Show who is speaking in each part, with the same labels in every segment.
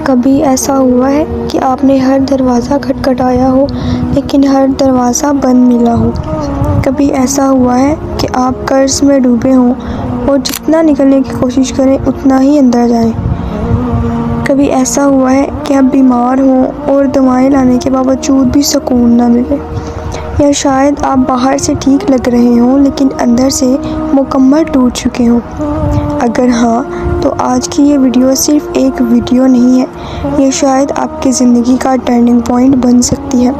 Speaker 1: کبھی ایسا ہوا ہے کہ آپ نے ہر دروازہ کھٹکھٹایا ہو لیکن ہر دروازہ بند ملا ہو؟ کبھی ایسا ہوا ہے کہ آپ قرض میں ڈوبے ہوں اور جتنا نکلنے کی کوشش کریں اتنا ہی اندر جائیں؟ کبھی ایسا ہوا ہے کہ آپ بیمار ہوں اور دوائیں لانے کے باوجود بھی سکون نہ ملے؟ یا شاید آپ باہر سے ٹھیک لگ رہے ہوں لیکن اندر سے مکمل ٹوٹ چکے ہوں؟ اگر ہاں تو آج کی یہ ویڈیو صرف ایک ویڈیو نہیں ہے، یہ شاید آپ کی زندگی کا ٹرننگ پوائنٹ بن سکتی ہے،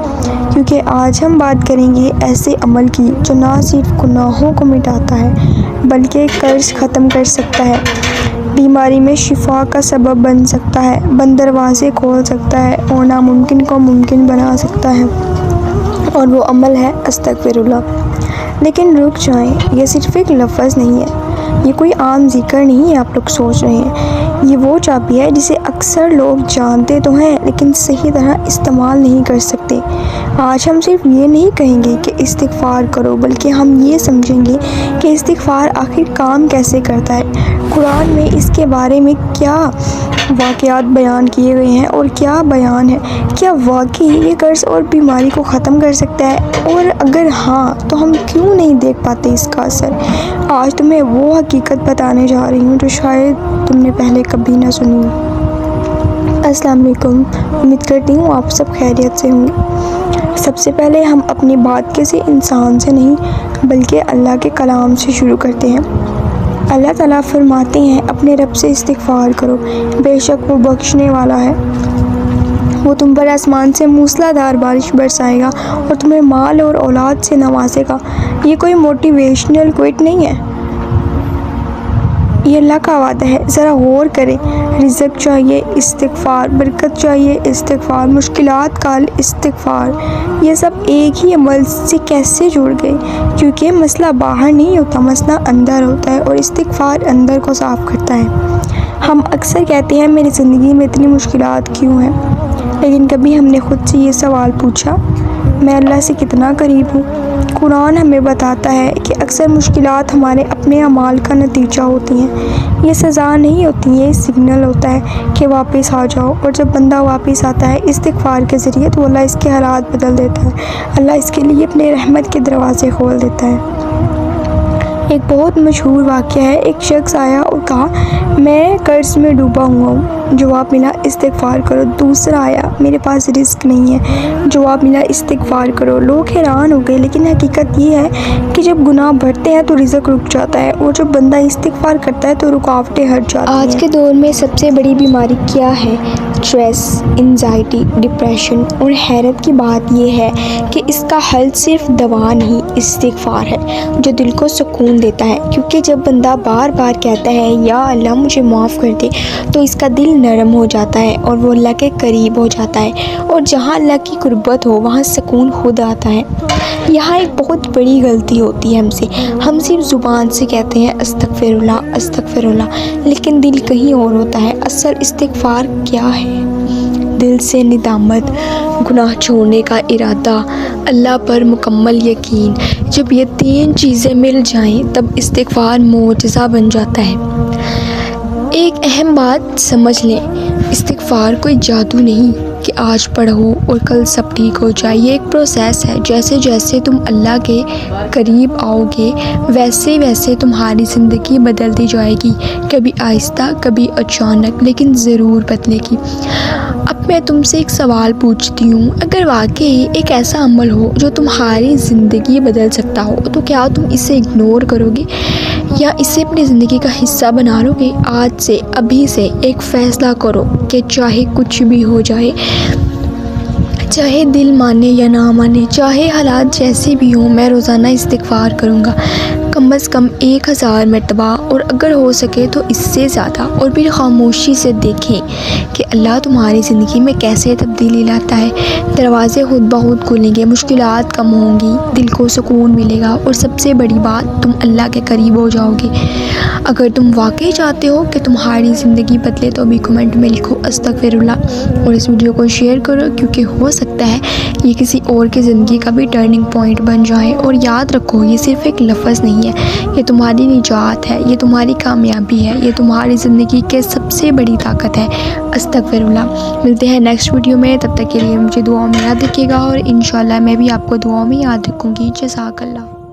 Speaker 1: کیونکہ آج ہم بات کریں گے ایسے عمل کی جو نہ صرف گناہوں کو مٹاتا ہے بلکہ قرض ختم کر سکتا ہے، بیماری میں شفا کا سبب بن سکتا ہے، بند دروازے کھول سکتا ہے اور ناممکن کو ممکن بنا سکتا ہے، اور وہ عمل ہے استغفر اللہ۔ لیکن رک جائیں، یہ صرف ایک لفظ نہیں ہے، یہ کوئی عام ذکر نہیں ہے آپ لوگ سوچ رہے ہیں، یہ وہ چابی ہے جسے اکثر لوگ جانتے تو ہیں لیکن صحیح طرح استعمال نہیں کر سکتے۔ آج ہم صرف یہ نہیں کہیں گے کہ استغفار کرو، بلکہ ہم یہ سمجھیں گے کہ استغفار آخر کام کیسے کرتا ہے، قرآن میں اس کے بارے میں کیا واقعات بیان کیے گئے ہیں اور کیا بیان ہے، کیا واقعی یہ قرض اور بیماری کو ختم کر سکتا ہے، اور اگر ہاں تو ہم کیوں نہیں دیکھ پاتے اس کا اثر۔ آج تمہیں وہ حقیقت بتانے جا رہی ہوں جو شاید تم نے پہلے کبھی نہ سنی ہو۔ السلام علیکم، امید کرتی ہوں آپ سب خیریت سے ہوں۔ سب سے پہلے ہم اپنی بات کسی انسان سے نہیں بلکہ اللہ کے کلام سے شروع کرتے ہیں۔ اللہ تعالیٰ فرماتے ہیں اپنے رب سے استغفار کرو، بے شک وہ بخشنے والا ہے، وہ تم پر آسمان سے موسلا دھار بارش برسائے گا اور تمہیں مال اور اولاد سے نوازے گا۔ یہ کوئی موٹیویشنل کوٹ نہیں ہے، یہ اللہ کا وعدہ ہے۔ ذرا غور کریں، رزق چاہیے استغفار، برکت چاہیے استغفار، مشکلات کا حل استغفار، یہ سب ایک ہی عمل سے کیسے جڑ گئے؟ کیونکہ مسئلہ باہر نہیں ہوتا، مسئلہ اندر ہوتا ہے، اور استغفار اندر کو صاف کرتا ہے۔ ہم اکثر کہتے ہیں میری زندگی میں اتنی مشکلات کیوں ہیں، لیکن کبھی ہم نے خود سے یہ سوال پوچھا، میں اللہ سے کتنا قریب ہوں؟ قرآن ہمیں بتاتا ہے کہ اکثر مشکلات ہمارے اپنے اعمال کا نتیجہ ہوتی ہیں، یہ سزا نہیں ہوتی، یہ سگنل ہوتا ہے کہ واپس آ جاؤ، اور جب بندہ واپس آتا ہے استغفار کے ذریعے تو اللہ اس کے حالات بدل دیتا ہے، اللہ اس کے لیے اپنے رحمت کے دروازے کھول دیتا ہے۔ ایک بہت مشہور واقعہ ہے، ایک شخص آیا اور کہا میں قرض میں ڈوبا ہوا ہوں، جواب ملا استغفار کرو۔ دوسرا آیا میرے پاس رزق نہیں ہے، جواب ملا استغفار کرو۔ لوگ حیران ہو گئے، لیکن حقیقت یہ ہے کہ جب گناہ بڑھتے ہیں تو رزق رک جاتا ہے، اور جب بندہ استغفار کرتا ہے تو رکاوٹیں ہٹ جاتی ہیں۔ آج کے دور میں سب سے بڑی بیماری کیا ہے؟ اسٹریس، انزائٹی، ڈپریشن، اور حیرت کی بات یہ ہے کہ اس کا حل صرف دوا نہیں استغفار ہے، جو دل کو سکون دیتا ہے، کیونکہ جب بندہ بار بار کہتا ہے یا اللہ مجھے معاف کر دے تو اس کا دل نرم ہو جاتا ہے اور وہ اللہ کے قریب ہو جاتا ہے، اور جہاں اللہ کی قربت ہو وہاں سکون خود آتا ہے۔ یہاں ایک بہت بڑی غلطی ہوتی ہے ہم صرف زبان سے کہتے ہیں استغفر اللہ، لیکن دل کہیں اور ہوتا ہے۔ اصل استغفار کیا ہے؟ دل سے ندامت، گناہ چھوڑنے کا ارادہ، اللہ پر مکمل یقین۔ جب یہ تین چیزیں مل جائیں تب استغفار معجزہ بن جاتا ہے۔ ایک اہم بات سمجھ لیں، استغفار کوئی جادو نہیں کہ آج پڑھو اور کل سب ٹھیک ہو جائے، یہ ایک پروسیس ہے۔ جیسے جیسے تم اللہ کے قریب آؤ گے ویسے ویسے تمہاری زندگی بدلتی جائے گی، کبھی آہستہ کبھی اچانک، لیکن ضرور بدلے گی۔ اب میں تم سے ایک سوال پوچھتی ہوں، اگر واقعی ایک ایسا عمل ہو جو تمہاری زندگی بدل سکتا ہو تو کیا تم اسے اگنور کرو گے یا اسے اپنی زندگی کا حصہ بنا لو گے؟ آج سے، ابھی سے ایک فیصلہ کرو کہ چاہے کچھ بھی ہو جائے، چاہے دل مانے یا نہ مانے، چاہے حالات جیسے بھی ہوں، میں روزانہ استغفار کروں گا، کم از کم 1000 مرتبہ، اور اگر ہو سکے تو اس سے زیادہ، اور پھر خاموشی سے دیکھیں کہ اللہ تمہاری زندگی میں کیسے تبدیلی لاتا ہے۔ دروازے خود بخود کھلیں گے، مشکلات کم ہوں گی، دل کو سکون ملے گا، اور سب سے بڑی بات تم اللہ کے قریب ہو جاؤ گے۔ اگر تم واقعی چاہتے ہو کہ تمہاری زندگی بدلے تو ابھی کمنٹ میں لکھو استغفر اللہ، اور اس ویڈیو کو شیئر کرو، کیونکہ ہو سکتا ہے یہ کسی اور کی زندگی کا بھی ٹرننگ پوائنٹ بن جائے۔ اور یاد رکھو، یہ صرف ایک لفظ نہیں نہیں ہے، یہ تمہاری نجات ہے، یہ تمہاری کامیابی ہے، یہ تمہاری زندگی کے سب سے بڑی طاقت ہے۔ استغفر اللہ۔ ملتے ہیں نیکسٹ ویڈیو میں، تب تک کے لیے مجھے دعاؤں میں یاد رکھیے گا، اور انشاءاللہ میں بھی آپ کو دعاؤں میں یاد رکھوں گی۔ جزاک اللہ۔